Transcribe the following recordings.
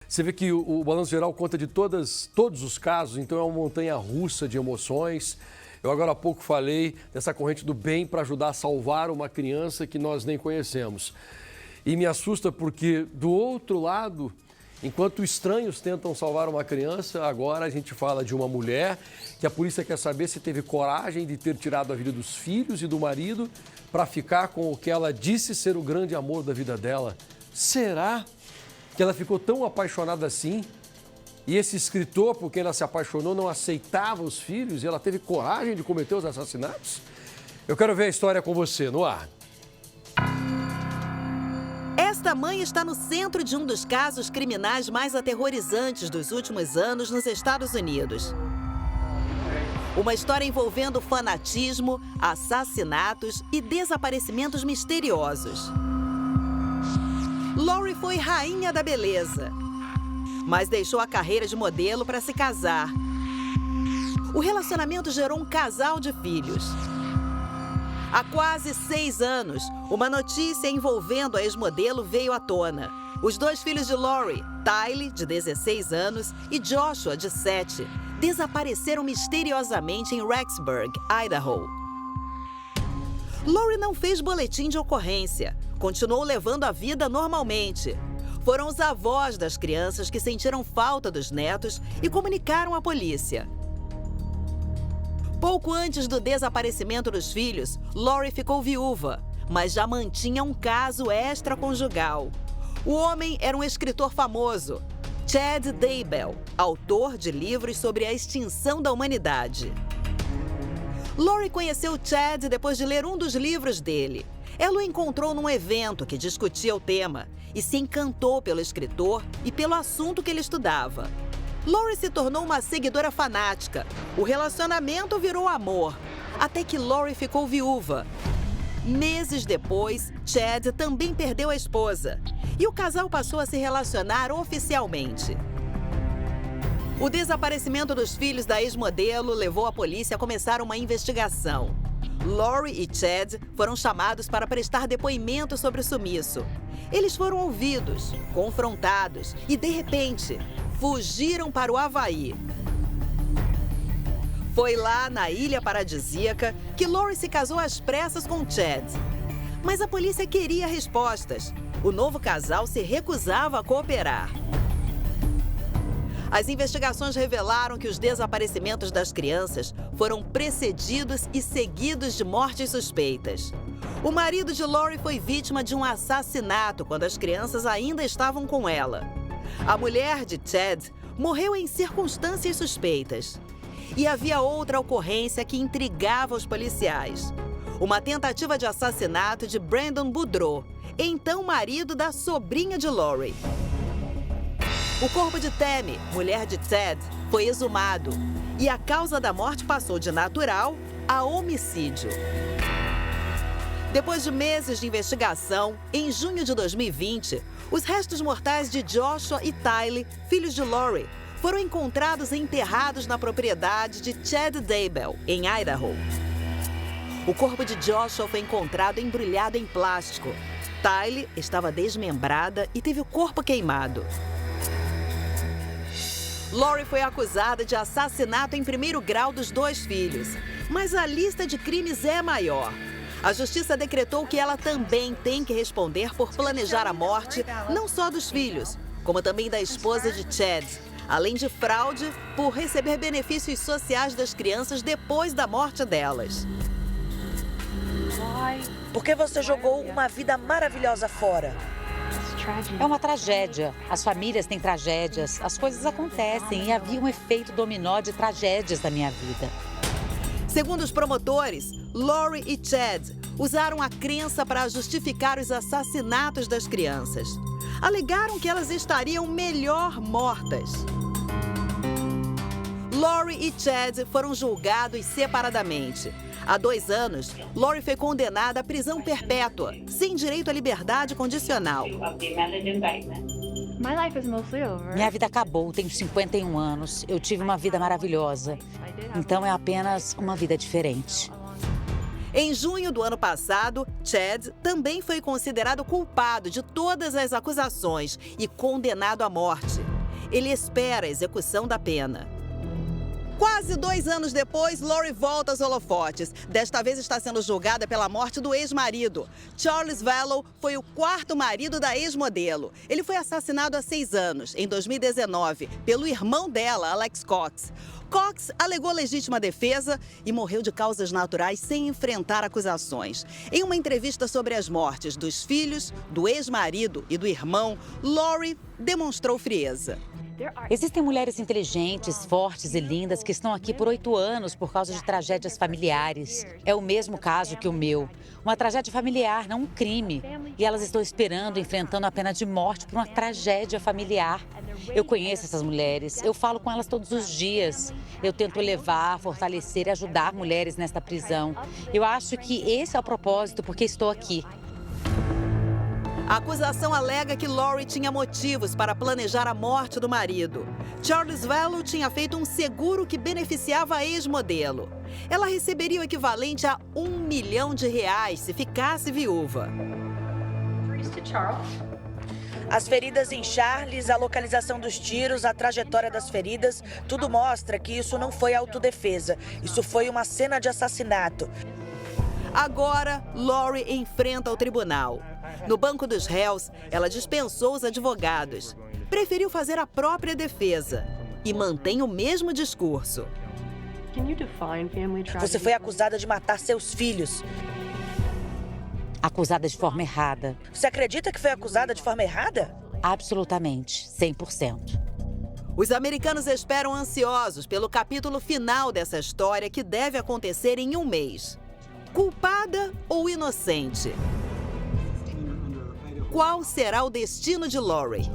Você vê que o Balanço Geral conta de todos os casos, então é uma montanha-russa de emoções. Eu agora há pouco falei dessa corrente do bem para ajudar a salvar uma criança que nós nem conhecemos. E me assusta porque, do outro lado, enquanto estranhos tentam salvar uma criança, agora a gente fala de uma mulher que a polícia quer saber se teve coragem de ter tirado a vida dos filhos e do marido para ficar com o que ela disse ser o grande amor da vida dela. Será que ela ficou tão apaixonada assim? E esse escritor, por quem ela se apaixonou, não aceitava os filhos e ela teve coragem de cometer os assassinatos? Eu quero ver a história com você, no ar. Esta mãe está no centro de um dos casos criminais mais aterrorizantes dos últimos anos nos Estados Unidos. Uma história envolvendo fanatismo, assassinatos e desaparecimentos misteriosos. Lori foi rainha da beleza, mas deixou a carreira de modelo para se casar. O relacionamento gerou um casal de filhos. Há quase 6 anos, uma notícia envolvendo a ex-modelo veio à tona. Os 2 filhos de Lori, Tylee, de 16 anos, e Joshua, de 7, desapareceram misteriosamente em Rexburg, Idaho. Lori não fez boletim de ocorrência. Continuou levando a vida normalmente. Foram os avós das crianças que sentiram falta dos netos e comunicaram à polícia. Pouco antes do desaparecimento dos filhos, Lori ficou viúva, mas já mantinha um caso extraconjugal. O homem era um escritor famoso, Chad Daybell, autor de livros sobre a extinção da humanidade. Lori conheceu Chad depois de ler um dos livros dele. Ela o encontrou num evento que discutia o tema e se encantou pelo escritor e pelo assunto que ele estudava. Lori se tornou uma seguidora fanática. O relacionamento virou amor, até que Lori ficou viúva. Meses depois, Chad também perdeu a esposa e o casal passou a se relacionar oficialmente. O desaparecimento dos filhos da ex-modelo levou a polícia a começar uma investigação. Lori e Chad foram chamados para prestar depoimento sobre o sumiço. Eles foram ouvidos, confrontados e, de repente, fugiram para o Havaí. Foi lá, na ilha paradisíaca, que Lori se casou às pressas com Chad. Mas a polícia queria respostas. O novo casal se recusava a cooperar. As investigações revelaram que os desaparecimentos das crianças foram precedidos e seguidos de mortes suspeitas. O marido de Lori foi vítima de um assassinato quando as crianças ainda estavam com ela. A mulher de Chad morreu em circunstâncias suspeitas. E havia outra ocorrência que intrigava os policiais. Uma tentativa de assassinato de Brandon Boudreaux, então marido da sobrinha de Lori. O corpo de Tammy, mulher de Chad, foi exumado e a causa da morte passou de natural a homicídio. Depois de meses de investigação, em junho de 2020, os restos mortais de Joshua e Tylee, filhos de Lori, foram encontrados enterrados na propriedade de Chad Daybell, em Idaho. O corpo de Joshua foi encontrado embrulhado em plástico. Tylee estava desmembrada e teve o corpo queimado. Lori foi acusada de assassinato em primeiro grau dos 2 filhos, mas a lista de crimes é maior. A justiça decretou que ela também tem que responder por planejar a morte, não só dos filhos, como também da esposa de Chad, além de fraude por receber benefícios sociais das crianças depois da morte delas. Porque você jogou uma vida maravilhosa fora. É uma tragédia. As famílias têm tragédias, as coisas acontecem e havia um efeito dominó de tragédias da minha vida. Segundo os promotores, Lori e Chad usaram a crença para justificar os assassinatos das crianças. Alegaram que elas estariam melhor mortas. Lori e Chad foram julgados separadamente. Há 2 anos, Lori foi condenada à prisão perpétua, sem direito à liberdade condicional. Minha vida acabou, tenho 51 anos. Eu tive uma vida maravilhosa. Então é apenas uma vida diferente. Em junho do ano passado, Chad também foi considerado culpado de todas as acusações e condenado à morte. ele espera a execução da pena. Quase 2 anos depois, Lori volta aos holofotes. Desta vez está sendo julgada pela morte do ex-marido. Charles Vallow foi o 4º marido da ex-modelo. Ele foi assassinado há 6 anos, em 2019, pelo irmão dela, Alex Cox. Cox alegou legítima defesa e morreu de causas naturais sem enfrentar acusações. Em uma entrevista sobre as mortes dos filhos, do ex-marido e do irmão, Lori demonstrou frieza. Existem mulheres inteligentes, fortes e lindas que estão aqui por 8 anos por causa de tragédias familiares. É o mesmo caso que o meu. Uma tragédia familiar, não um crime. E elas estão esperando, enfrentando a pena de morte por uma tragédia familiar. Eu conheço essas mulheres, eu falo com elas todos os dias. Eu tento levar, fortalecer e ajudar mulheres nesta prisão. Eu acho que esse é o propósito porque estou aqui. A acusação alega que Lori tinha motivos para planejar a morte do marido. Charles Vallow tinha feito um seguro que beneficiava a ex-modelo. Ela receberia o equivalente a R$1 milhão se ficasse viúva. As feridas em Charles, a localização dos tiros, a trajetória das feridas, tudo mostra que isso não foi autodefesa. Isso foi uma cena de assassinato. Agora, Lori enfrenta o tribunal. No banco dos réus, ela dispensou os advogados. Preferiu fazer a própria defesa e mantém o mesmo discurso. Você foi acusada de matar seus filhos. Acusada de forma errada. Você acredita que foi acusada de forma errada? Absolutamente, 100%. Os americanos esperam ansiosos pelo capítulo final dessa história que deve acontecer em 1 mês. Culpada ou inocente? Qual será o destino de Lori?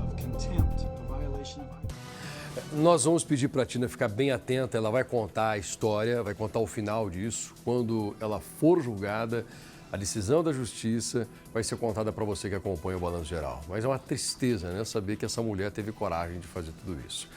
Nós vamos pedir para a Tina ficar bem atenta, ela vai contar a história, vai contar o final disso. Quando ela for julgada, a decisão da justiça vai ser contada para você que acompanha o Balanço Geral. Mas é uma tristeza, né, saber que essa mulher teve coragem de fazer tudo isso.